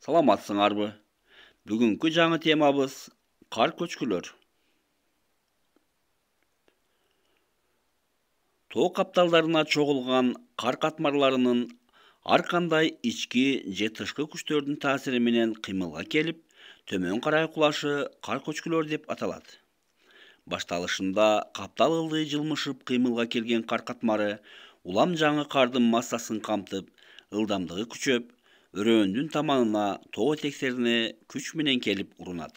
Саламатсыңарбы? Бүгүнкү жаңы темабыз кар көчкүлөр. Тоо капталдарына чогулган кар катмарларынын ар кандай ички же тышкы күчтөрдүн таасири менен кыймылга келип, төмөн карай кулашы кар көчкүлөр деп аталат. Башталышында каптал ылдый жылмышып кыймылга келген кар катмары улам жаңы кардын массасын камтып, ылдамдыгы күчөп, өрөөндүн таманына тоо этектерине күч менен келип урунат.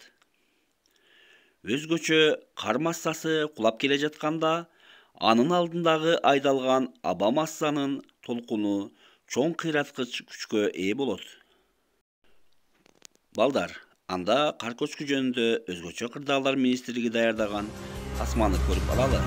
Өзгөчө кар массасы кулап келе жатканда, анын алдындагы айдалган аба массанын толкуну чоң кыйраткыч күчкө ээ болот. Балдар, анда кар көчкү жөнүндө өзгөчө кырдаалдар министрлиги даярдаган тасманы көрүп алалы.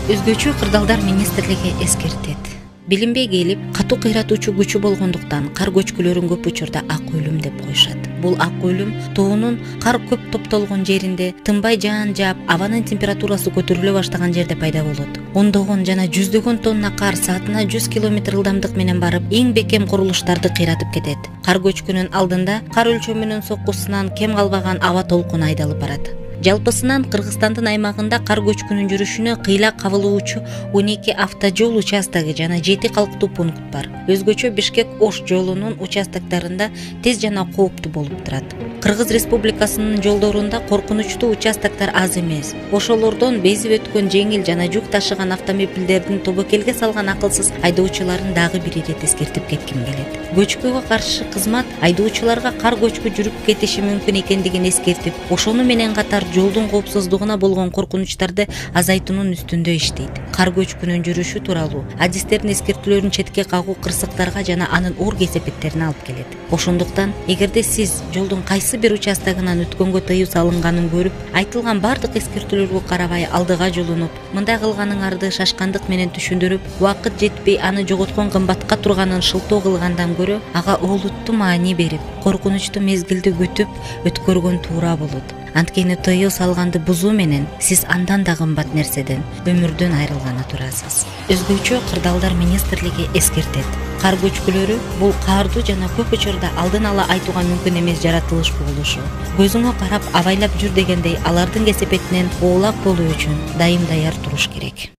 Өзгөчө кырдаалдар министрлиги эскертет. Билинбей келип, катуу кыйратуучу күчү болгондуктан кар көчкүлөрүн көп учурда ак өлүм деп коюшат. Бул ак өлүм тоонун кар көп топтолгон жеринде тынбай жаан жаап, абанын температурасы көтөрүлө баштаган жерде пайда болот. Ондогон жана жүздөгөн тонна кар саатына 100 км ылдамдык менен барып, эң бекем курулуштарды кыйратып кетет. Кар көчкүнүн алдында кар өлчөмүнүн соккусунан кем калбаган аба толкуну айдалып барат. Жалпысынан Кыргызстандын аймагында кар көчкүнүн жүрүшүнө кыйла кабылуучу 12 автожол участогу жана 7 калктуу пункт бар. Өзгөчө Бишкек-Ош жолунун участоктарында тез жана кооптуу болуп турат. Кыргыз Республикасынын жолдорунда коркунучтуу участоктор аз эмес. Ошолордон безип өткөн жеңил жана жүк ташыган автомобилдердин тобокелге салган акылсыз айдоочуларын дагы бир ирет эскертип кетким келет. Көчкүгө каршы кызмат айдоочуларга кар көчкү жүрүп кетиши мүмкүн экендигин эскертип, ошону менен катар жолдун коопсуздугуна болгон коркунучтарды азайтуунун үстүндө иштейт. Кар көчкүнүн жүрүшү тууралуу адистердин эскертүүлөрүн четке кагуу кырсыктарга жана анын оор кесепеттерине алып келет. Ошондуктан, эгерде сиз жолдун кайсы бир участогунан өткөнгө тыюу салынганын көрүп, айтылган бардык эскертүүлөргө карабай алдыга жолунуп, мындай кылганыңарды шашкандык менен түшүндүрүп, убакыт жетпей аны жоготкон кымбатка турганын шылтоо кылгандан көрө, ага олуттуу маани берип, коркунучтуу мезгилди күтүп өткөргөн туура болот. Анткени тыюу салганды бузуу менен сиз андан да кымбат нерседен өмүрдөн айрылганы турасыз. Өзгөчө кырдаалдар министрлиги эскертет. Кар көчкүлөрү бул каардуу жана көп учурда алдын ала айтууга мүмкүн эмес жаратылыш болушу. Көзүңө карап абайлап жүр дегендей алардын кесепетинен оолак болуу үчүн дайым даяр туруш керек.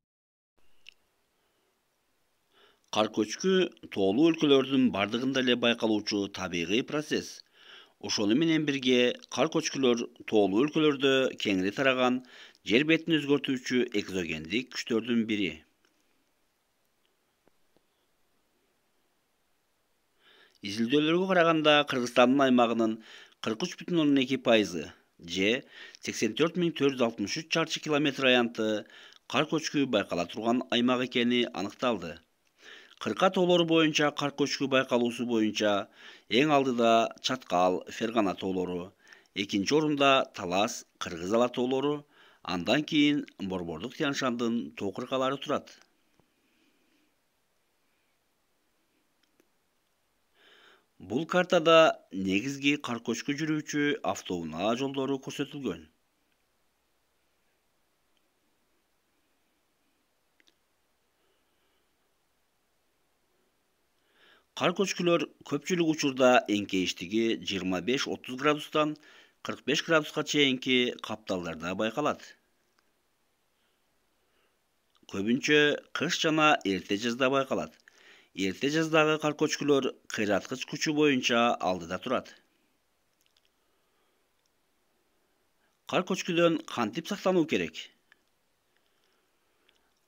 Кар көчкү тоолуу өлкөлөрдүн бардыгында эле байкалуучу табигый процесс. Ошону менен бирге кар көчкүлөр тоолуу өлкөлөрдө кеңири тараган жер бетин өзгөртүүчү экзогендик күчтөрдүн бири. Изилдөөлөргө караганда Кыргызстандын аймагынын 43,2% же 84.463 чарчы километр аянты кар көчкү байкала турган аймак экени аныкталды. Кырка тоолору боюнча кар көчкү байкалуусу боюнча эң алдыда Чаткал, Фергана тоолору, экинчи орунда Талас, Кыргыз Ала тоолору, андан кийин Борбордук Тянь-Шандын тоо кыркалары турат. Бул картада негизги кар көчкү жүрүүчү автоунаа жолдору көрсөтүлгөн. Кар көчкүлөр көпчүлүк учурда эңкейиштиги 25-30 градустан 45 градуска чейинки капталдарда байкалат. Көбүнчө кыш жана эрте жазда байкалат. Эрте жаздагы кар көчкүлөр кыйраткыч күчү боюнча алдыда турат. Кар көчкүдөн кантип сактануу керек?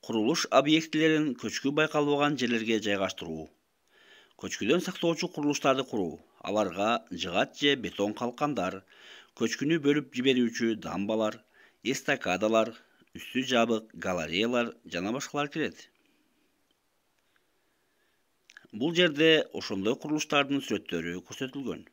Курулуш объектилерин көчкү байкалбаган жерлерге жайгаштыруу. Көчкүдөн сактоочу курулуштарды куруу, аларга жыгат же бетон калкандар, көчкүнү бөлүп жиберүүчү дамбалар, эстакадалар, үстү жабык галереялар жана башкалар кирет. Бул жерде ошондой курулуштардын сүрөттөрү көрсөтүлгөн.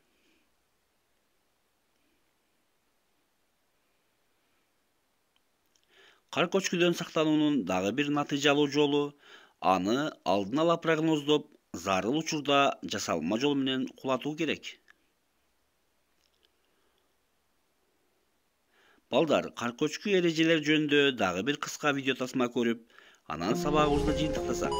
Кар көчкүдөн сактануунун дагы бир натыйжалуу жолу аны алдын ала прогноздоп, зарыл учурда жасалма жол менен кулатуу керек. Балдар, кар көчкү эрежелер жөнүндө дагы бир кыска видео тасма көрүп, анан сабагыбызды жыйынтыктасак.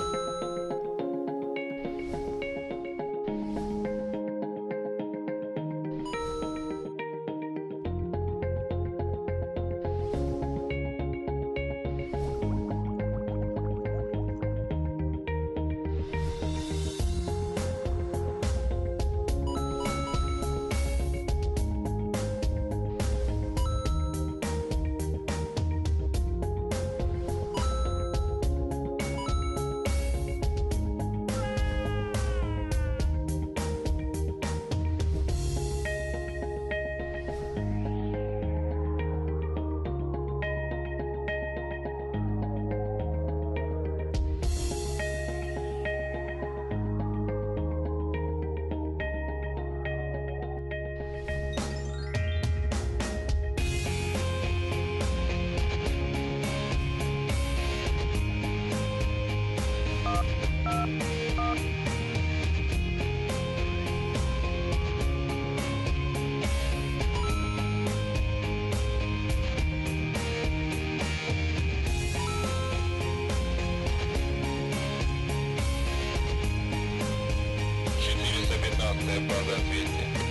Неподопитие.